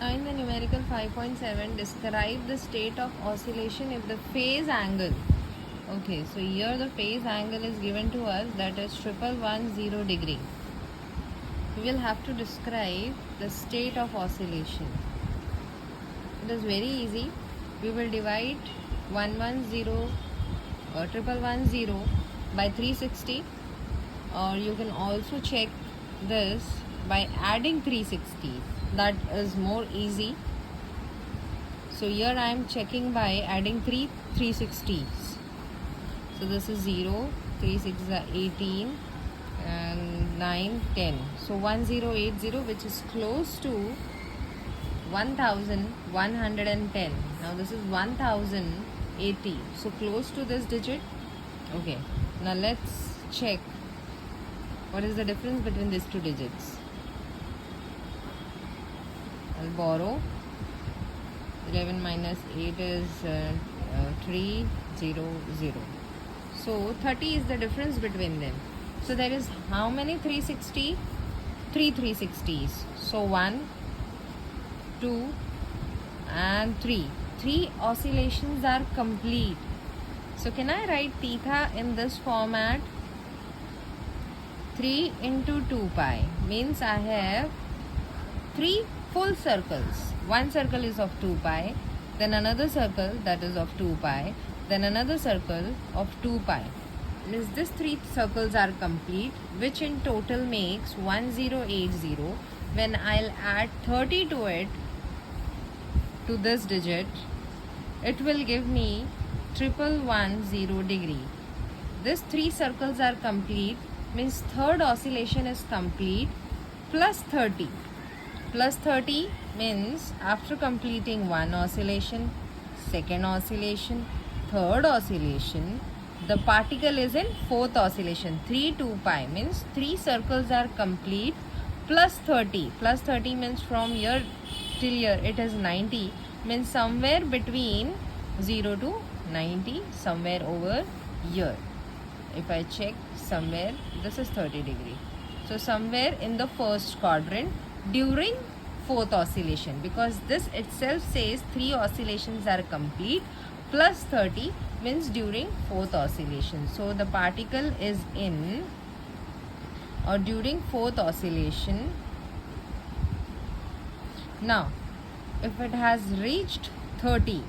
Now in the numerical 5.7, describe the state of oscillation if the phase angle. Okay, so here the phase angle is given to us, that is 1110 degree. We will have to describe the state of oscillation. It is very easy. We will divide 1110 by 360, or you can also check this by adding 360. That is more easy. So here I am checking by adding 360s. So this is 0, 3 6 is 18, and 9 10. So 1080, which is close to 1110. Now this is 1080, so close to this digit. Okay, now let's check what is the difference between these two digits. I'll borrow. 11 minus 8 is 300. So 30 is the difference between them. So there is how many 360? 3 360s. So 1, 2 and 3. 3 oscillations are complete. So can I write theta in this format? 3 into 2 pi means I have 3 full circles. One circle is of 2 pi, then another circle that is of 2 pi, then another circle of 2 pi. Means these 3 circles are complete, which in total makes 1080. When I'll add 30 to it, to this digit, it will give me 1110 degree. These 3 circles are complete, means third oscillation is complete, plus 30. Plus 30 means after completing one oscillation, second oscillation, third oscillation, the particle is in fourth oscillation. 3 2 pi means 3 circles are complete, plus 30. Plus 30 means from here till here it is 90, means somewhere between 0 to 90, somewhere over here. If I check somewhere, this is 30 degree. So somewhere in the first quadrant during fourth oscillation, because this itself says 3 oscillations are complete, plus 30 means during fourth oscillation. So the particle is in or during fourth oscillation. Now if it has reached 30,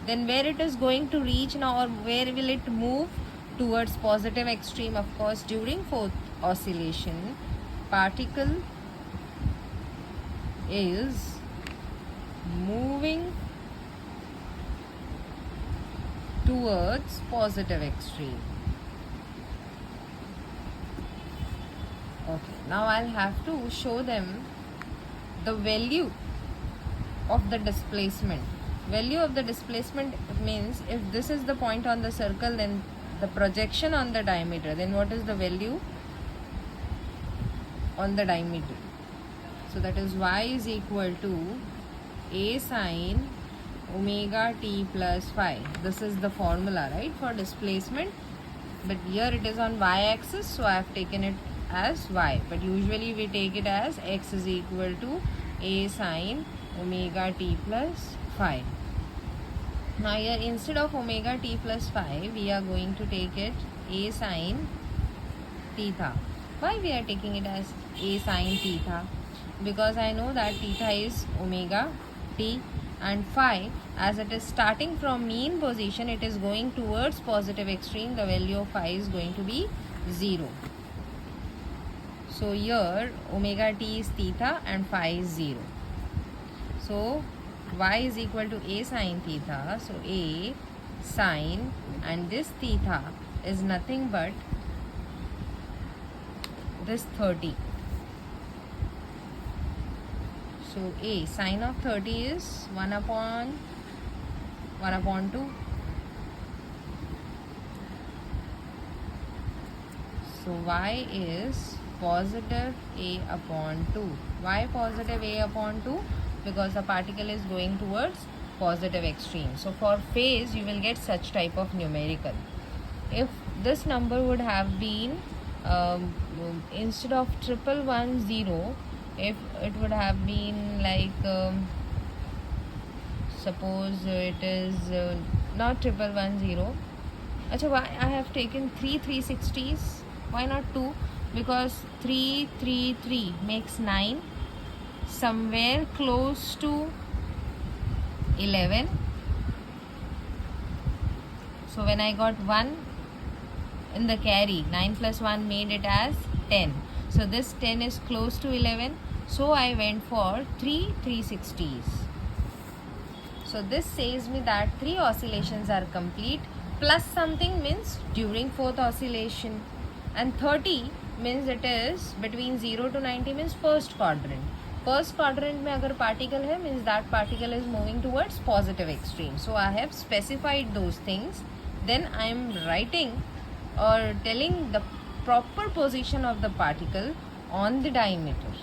then where it is going to reach now, or where will it move? Towards positive extreme. Of course, during fourth oscillation, particle is moving towards positive extreme. Okay, now I'll have to show them the value of the displacement. Value of the displacement means if this is the point on the circle, then the projection on the diameter, then what is the value on the diameter? So that is y is equal to a sine omega t plus phi. This is the formula, right, for displacement, but here it is on y axis, so I have taken it as y, but usually we take it as x is equal to a sine omega t plus phi. Now here instead of omega t plus phi, we are going to take it a sine theta. Why we are taking it as a sine theta? Because I know that theta is omega t, and phi, as it is starting from mean position, it is going towards positive extreme. The value of phi is going to be 0. So here omega t is theta and phi is 0. So y is equal to a sine theta. So a sine, and this theta is nothing but this 30. So a sine of 30 is 1 upon 2. So y is positive a upon 2. Why positive a upon 2? Because the particle is going towards positive extreme. So for phase you will get such type of numerical. If this number would have been instead of 1110, If it would have been like suppose it is not 1110. Acha, why I have taken 3 360s? Why not 2? Because 3 makes 9, somewhere close to 11. So when I got 1 in the carry, 9 plus 1 made it as 10. So this 10 is close to 11. So I went for 3 360s. So this says me that 3 oscillations are complete, plus something means during 4th oscillation, and 30 means it is between 0 to 90 means first quadrant. First quadrant में अगर particle है means that particle is moving towards positive extreme. So I have specified those things. Then I am writing or telling the proper position of the particle on the diameter.